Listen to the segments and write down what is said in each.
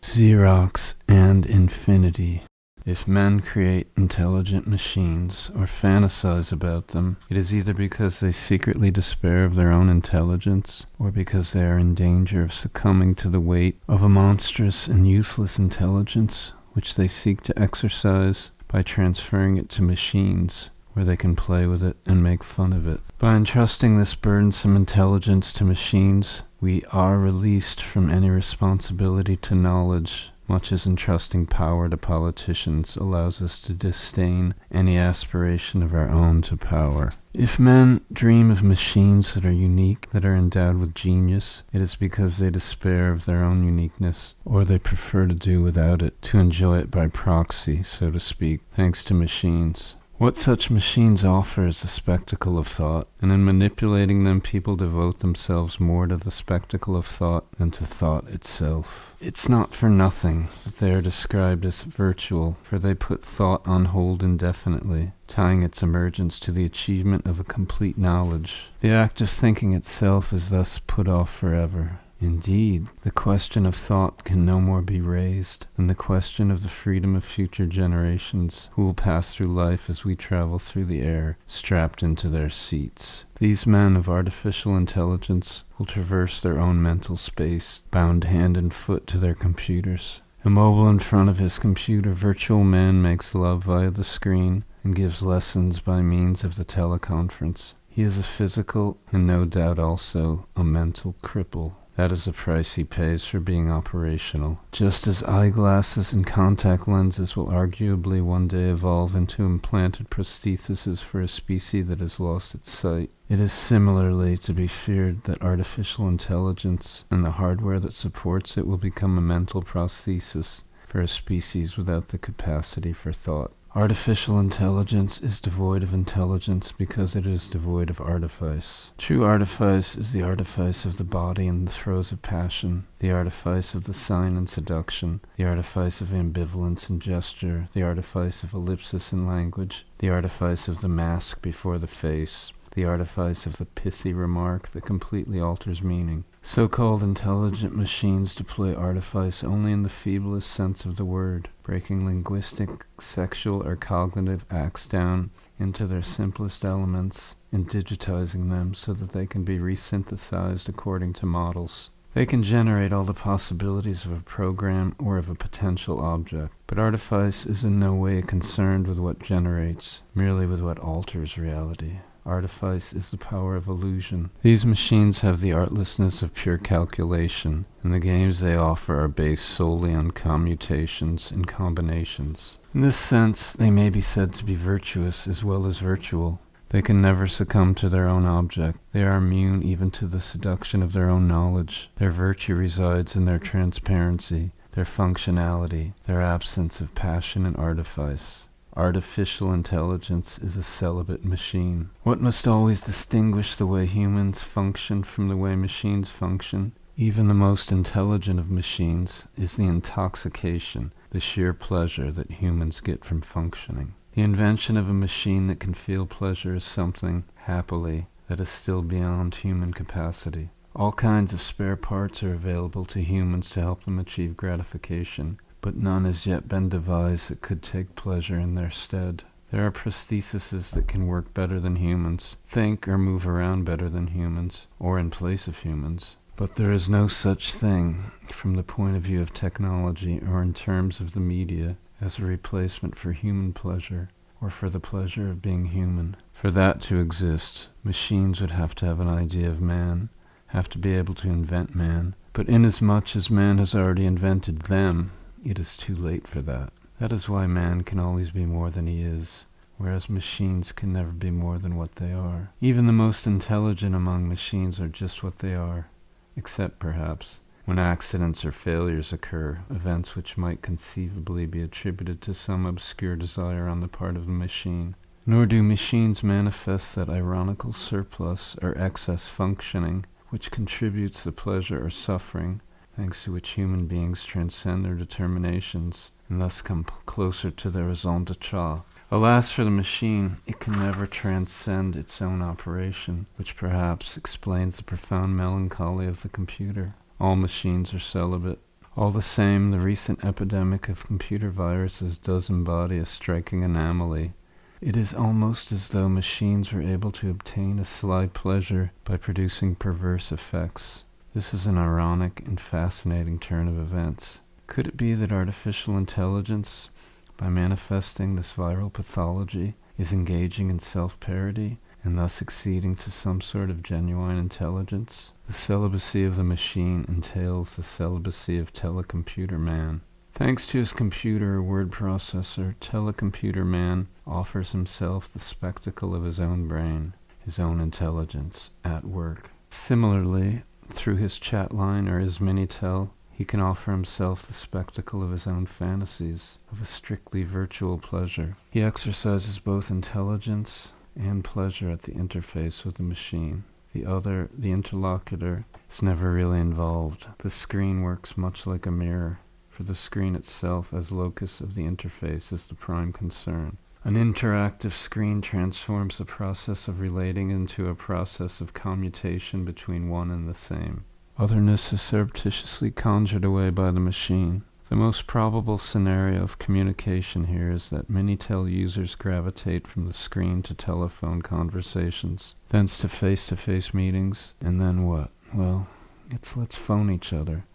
XEROX and infinity. If men create intelligent machines or fantasize about them, it is either because they secretly despair of their own intelligence or because they are in danger of succumbing to the weight of a monstrous and useless intelligence which they seek to exercise by transferring it to machines where they can play with it and make fun of it. By entrusting this burdensome intelligence to machines, we are released from any responsibility to knowledge, much as entrusting power to politicians allows us to disdain any aspiration of our own to power. If men dream of machines that are unique, that are endowed with genius, it is because they despair of their own uniqueness, or they prefer to do without it, to enjoy it by proxy, so to speak, thanks to machines. What such machines offer is the spectacle of thought, and in manipulating them people devote themselves more to the spectacle of thought than to thought itself. It's not for nothing that they are described as virtual, for they put thought on hold indefinitely, tying its emergence to the achievement of a complete knowledge. The act of thinking itself is thus put off forever. Indeed, the question of thought can no more be raised than the question of the freedom of future generations who will pass through life as we travel through the air, strapped into their seats. These men of artificial intelligence will traverse their own mental space, bound hand and foot to their computers. Immobile in front of his computer, virtual man makes love via the screen and gives lessons by means of the teleconference. He is a physical and no doubt also a mental cripple. That is the price he pays for being operational. Just as eyeglasses and contact lenses will arguably one day evolve into implanted prostheses for a species that has lost its sight, it is similarly to be feared that artificial intelligence and the hardware that supports it will become a mental prosthesis for a species without the capacity for thought. Artificial intelligence is devoid of intelligence because it is devoid of artifice. True artifice is the artifice of the body in the throes of passion, the artifice of the sign and seduction, the artifice of ambivalence in gesture, the artifice of ellipsis in language, the artifice of the mask before the face, the artifice of the pithy remark that completely alters meaning. So-called intelligent machines deploy artifice only in the feeblest sense of the word, breaking linguistic, sexual, or cognitive acts down into their simplest elements and digitizing them so that they can be resynthesized according to models. They can generate all the possibilities of a program or of a potential object, but artifice is in no way concerned with what generates, merely with what alters reality. Artifice is the power of illusion. These machines have the artlessness of pure calculation, and the games they offer are based solely on commutations and combinations. In this sense, they may be said to be virtuous as well as virtual. They can never succumb to their own object. They are immune even to the seduction of their own knowledge. Their virtue resides in their transparency, their functionality, their absence of passion and artifice. Artificial intelligence is a celibate machine. What must always distinguish the way humans function from the way machines function, even the most intelligent of machines, is the intoxication, the sheer pleasure that humans get from functioning. The invention of a machine that can feel pleasure is something, happily, that is still beyond human capacity. All kinds of spare parts are available to humans to help them achieve gratification, but none has yet been devised that could take pleasure in their stead. There are prostheses that can work better than humans, think or move around better than humans, or in place of humans. But there is no such thing, from the point of view of technology or in terms of the media, as a replacement for human pleasure, or for the pleasure of being human. For that to exist, machines would have to have an idea of man, have to be able to invent man, but inasmuch as man has already invented them, it is too late for that. That is why man can always be more than he is, whereas machines can never be more than what they are. Even the most intelligent among machines are just what they are, except perhaps when accidents or failures occur, events which might conceivably be attributed to some obscure desire on the part of the machine. Nor do machines manifest that ironical surplus or excess functioning which contributes to pleasure or suffering, thanks to which human beings transcend their determinations and thus come closer to their raison d'etre. Alas for the machine, it can never transcend its own operation, which perhaps explains the profound melancholy of the computer. All machines are celibate. All the same, the recent epidemic of computer viruses does embody a striking anomaly. It is almost as though machines were able to obtain a sly pleasure by producing perverse effects. This is an ironic and fascinating turn of events. Could it be that artificial intelligence, by manifesting this viral pathology, is engaging in self-parody and thus acceding to some sort of genuine intelligence? The celibacy of the machine entails the celibacy of telecomputer man. Thanks to his computer or word processor, telecomputer man offers himself the spectacle of his own brain, his own intelligence, at work. Similarly, through his chat line or his Minitel, he can offer himself the spectacle of his own fantasies, of a strictly virtual pleasure. He exercises both intelligence and pleasure at the interface with the machine. The other, the interlocutor, is never really involved. The screen works much like a mirror, for the screen itself as locus of the interface is the prime concern. An interactive screen transforms the process of relating into a process of commutation between one and the same. Otherness is surreptitiously conjured away by the machine. The most probable scenario of communication here is that Minitel users gravitate from the screen to telephone conversations, thence to face-to-face meetings, and then what? Well, it's let's phone each other,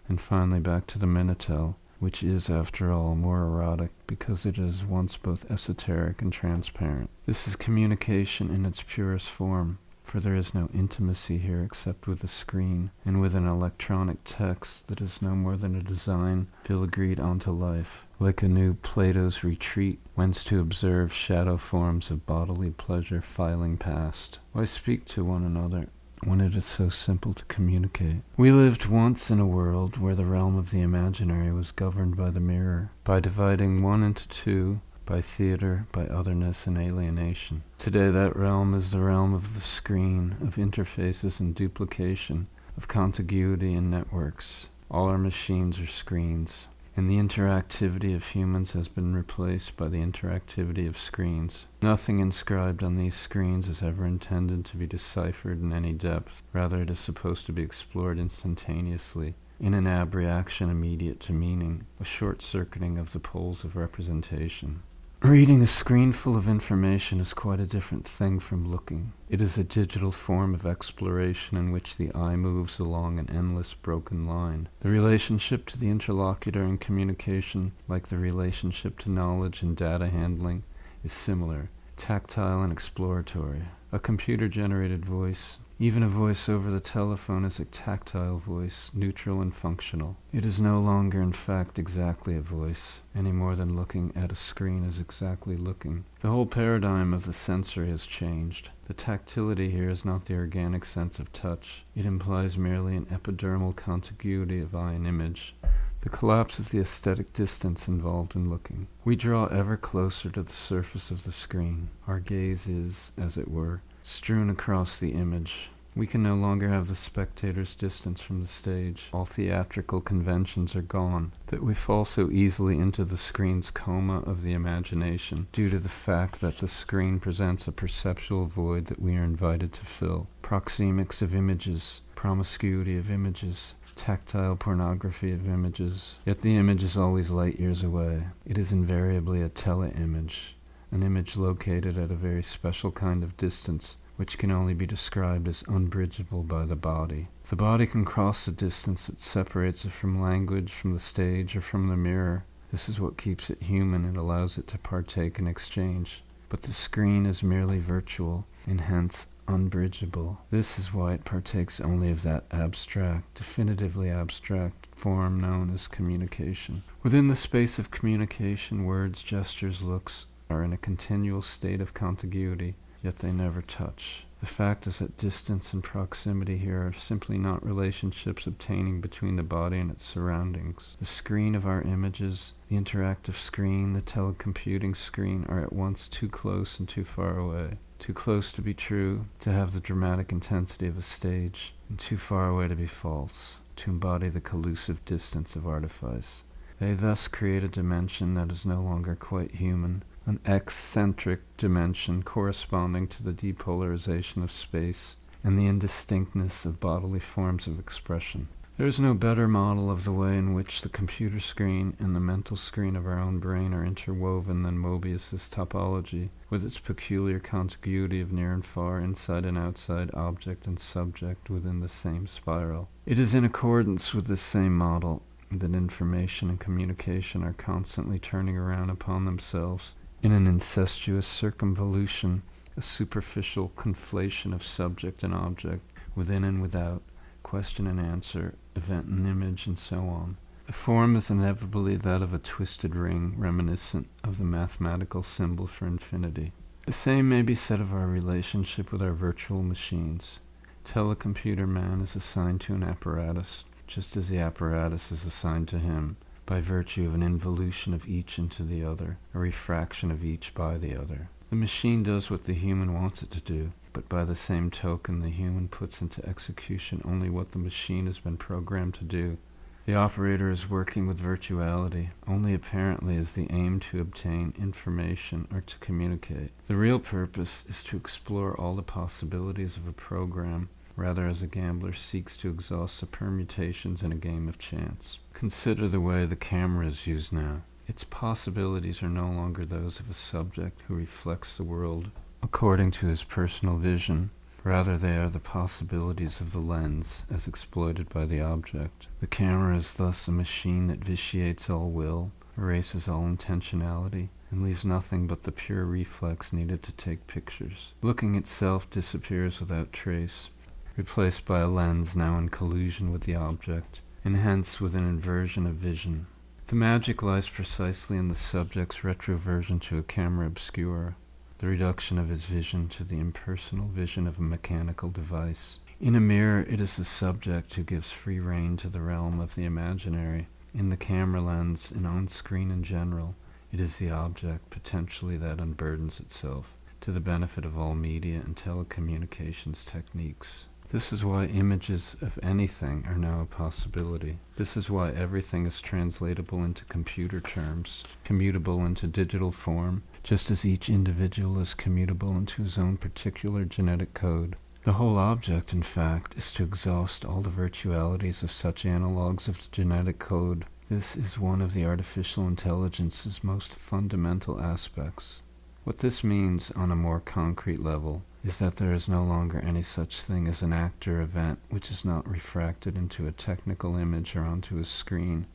and finally back to the Minitel, which is, after all, more erotic because it is once both esoteric and transparent. This is communication in its purest form, for there is no intimacy here except with the screen, and with an electronic text that is no more than a design filigreed onto life, like a new Plato's retreat, whence to observe shadow forms of bodily pleasure filing past. Why speak to one another when it is so simple to communicate? We lived once in a world where the realm of the imaginary was governed by the mirror, by dividing one into two, by theater, by otherness and alienation. Today that realm is the realm of the screen, of interfaces and duplication, of contiguity and networks. All our machines are screens, and the interactivity of humans has been replaced by the interactivity of screens. Nothing inscribed on these screens is ever intended to be deciphered in any depth. Rather, it is supposed to be explored instantaneously, in an abreaction immediate to meaning, a short-circuiting of the poles of representation. Reading a screen full of information is quite a different thing from looking. It is a digital form of exploration in which the eye moves along an endless broken line. The relationship to the interlocutor in communication, like the relationship to knowledge and data handling, is similar, tactile and exploratory. A computer-generated voice, even a voice over the telephone, is a tactile voice, neutral and functional. It is no longer, in fact, exactly a voice, any more than looking at a screen is exactly looking. The whole paradigm of the sensory has changed. The tactility here is not the organic sense of touch. It implies merely an epidermal contiguity of eye and image, the collapse of the aesthetic distance involved in looking. We draw ever closer to the surface of the screen. Our gaze is, as it were, strewn across the image. We can no longer have the spectator's distance from the stage. All theatrical conventions are gone, that we fall so easily into the screen's coma of the imagination, due to the fact that the screen presents a perceptual void that we are invited to fill. Proxemics of images, promiscuity of images, tactile pornography of images. Yet the image is always light years away. It is invariably a tele-image, an image located at a very special kind of distance, which can only be described as unbridgeable by the body. The body can cross the distance that separates it from language, from the stage, or from the mirror. This is what keeps it human and allows it to partake in exchange. But the screen is merely virtual, and hence unbridgeable. This is why it partakes only of that abstract, definitively abstract form known as communication. Within the space of communication, words, gestures, looks are in a continual state of contiguity, yet they never touch. The fact is that distance and proximity here are simply not relationships obtaining between the body and its surroundings. The screen of our images, the interactive screen, the telecomputing screen are at once too close and too far away. Too close to be true, to have the dramatic intensity of a stage, and too far away to be false, to embody the collusive distance of artifice. They thus create a dimension that is no longer quite human, an eccentric dimension corresponding to the depolarization of space and the indistinctness of bodily forms of expression. There is no better model of the way in which the computer screen and the mental screen of our own brain are interwoven than Mobius's topology, with its peculiar contiguity of near and far, inside and outside, object and subject within the same spiral. It is in accordance with this same model that information and communication are constantly turning around upon themselves in an incestuous circumvolution, a superficial conflation of subject and object, within and without, question and answer, event and image, and so on. The form is inevitably that of a twisted ring, reminiscent of the mathematical symbol for infinity. The same may be said of our relationship with our virtual machines. Telecomputer man is assigned to an apparatus, just as the apparatus is assigned to him, by virtue of an involution of each into the other, a refraction of each by the other. The machine does what the human wants it to do, but by the same token the human puts into execution only what the machine has been programmed to do. The operator is working with virtuality, only apparently is the aim to obtain information or to communicate. The real purpose is to explore all the possibilities of a program, rather as a gambler seeks to exhaust the permutations in a game of chance. Consider the way the camera is used now. Its possibilities are no longer those of a subject who reflects the world according to his personal vision. Rather, they are the possibilities of the lens as exploited by the object. The camera is thus a machine that vitiates all will, erases all intentionality, and leaves nothing but the pure reflex needed to take pictures. Looking itself disappears without trace, replaced by a lens now in collusion with the object, and hence with an inversion of vision. The magic lies precisely in the subject's retroversion to a camera obscura, the reduction of his vision to the impersonal vision of a mechanical device. In a mirror, it is the subject who gives free rein to the realm of the imaginary. In the camera lens, and on screen in general, it is the object, potentially, that unburdens itself, to the benefit of all media and telecommunications techniques. This is why images of anything are now a possibility. This is why everything is translatable into computer terms, commutable into digital form, just as each individual is commutable into his own particular genetic code. The whole object, in fact, is to exhaust all the virtualities of such analogues of the genetic code. This is one of the artificial intelligence's most fundamental aspects. What this means on a more concrete level is that there is no longer any such thing as an act or event which is not refracted into a technical image or onto a screen,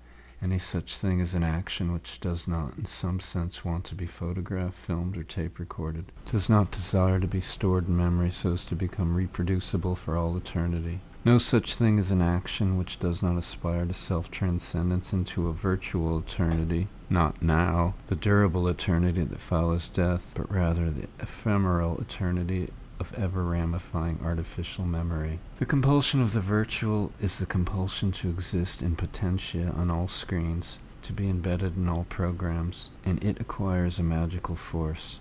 any such thing as an action which does not in some sense want to be photographed, filmed, or tape recorded, does not desire to be stored in memory so as to become reproducible for all eternity. No such thing as an action which does not aspire to self-transcendence into a virtual eternity, not now, the durable eternity that follows death, but rather the ephemeral eternity of ever-ramifying artificial memory. The compulsion of the virtual is the compulsion to exist in potentia on all screens, to be embedded in all programs, and it acquires a magical force,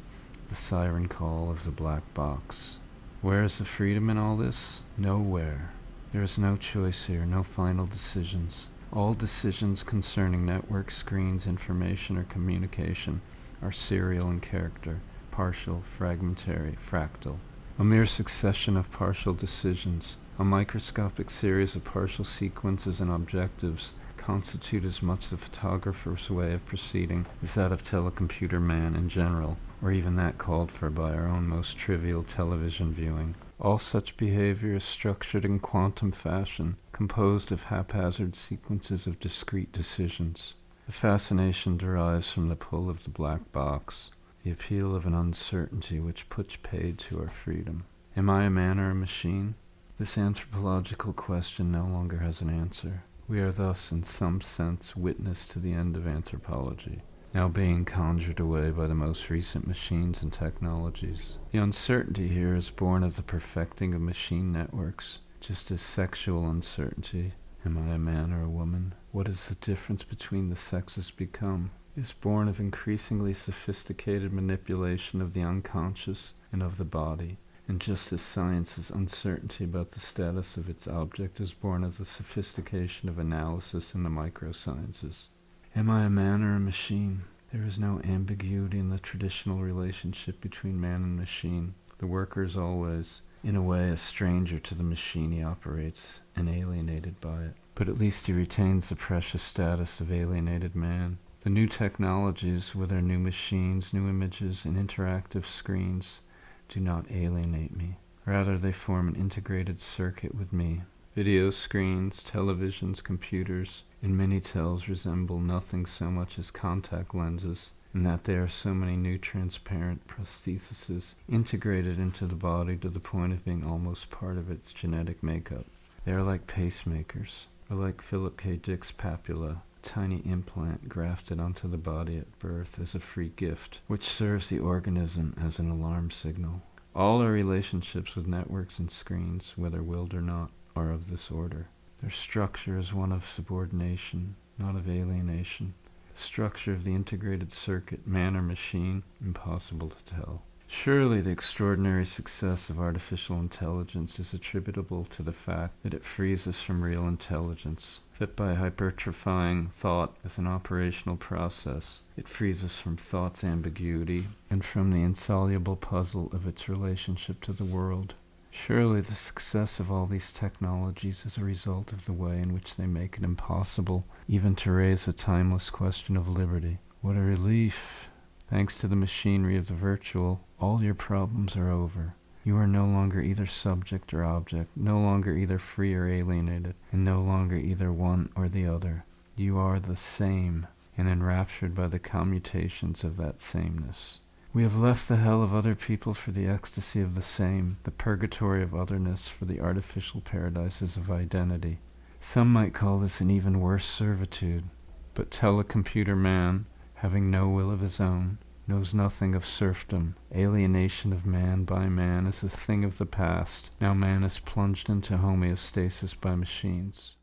the siren call of the black box. Where is the freedom in all this? Nowhere. There is no choice here, no final decisions. All decisions concerning network, screens, information, or communication are serial in character, partial, fragmentary, fractal. A mere succession of partial decisions, a microscopic series of partial sequences and objectives constitute as much the photographer's way of proceeding as that of telecomputer man in general, or even that called for by our own most trivial television viewing. All such behavior is structured in quantum fashion, composed of haphazard sequences of discrete decisions. The fascination derives from the pull of the black box, the appeal of an uncertainty which puts paid to our freedom. Am I a man or a machine? This anthropological question no longer has an answer. We are thus, in some sense, witness to the end of anthropology, now being conjured away by the most recent machines and technologies. The uncertainty here is born of the perfecting of machine networks, just as sexual uncertainty, am I a man or a woman? What is the difference between the sexes become? Is born of increasingly sophisticated manipulation of the unconscious and of the body, and just as science's uncertainty about the status of its object is born of the sophistication of analysis in the microsciences. Am I a man or a machine? There is no ambiguity in the traditional relationship between man and machine. The worker is always, in a way, a stranger to the machine he operates, and alienated by it. but at least he retains the precious status of alienated man. The new technologies, with their new machines, new images, and interactive screens, do not alienate me. Rather, they form an integrated circuit with me. Video screens, televisions, computers, and Minitels resemble nothing so much as contact lenses, in that they are so many new transparent prostheses integrated into the body to the point of being almost part of its genetic makeup. They are like pacemakers, or like Philip K. Dick's papilla, a tiny implant grafted onto the body at birth as a free gift, which serves the organism as an alarm signal. All our relationships with networks and screens, whether willed or not, are of this order. Their structure is one of subordination, not of alienation. The structure of the integrated circuit, man or machine, impossible to tell. Surely the extraordinary success of artificial intelligence is attributable to the fact that it frees us from real intelligence, that by hypertrophying thought as an operational process, it frees us from thought's ambiguity and from the insoluble puzzle of its relationship to the world. Surely the success of all these technologies is a result of the way in which they make it impossible even to raise the timeless question of liberty. What a relief! Thanks to the machinery of the virtual, all your problems are over. You are no longer either subject or object, no longer either free or alienated, and no longer either one or the other. You are the same, and enraptured by the commutations of that sameness. We have left the hell of other people for the ecstasy of the same, the purgatory of otherness for the artificial paradises of identity. Some might call this an even worse servitude, but telecomputer man, having no will of his own, knows nothing of serfdom. Alienation of man by man is a thing of the past. Now man is plunged into homeostasis by machines.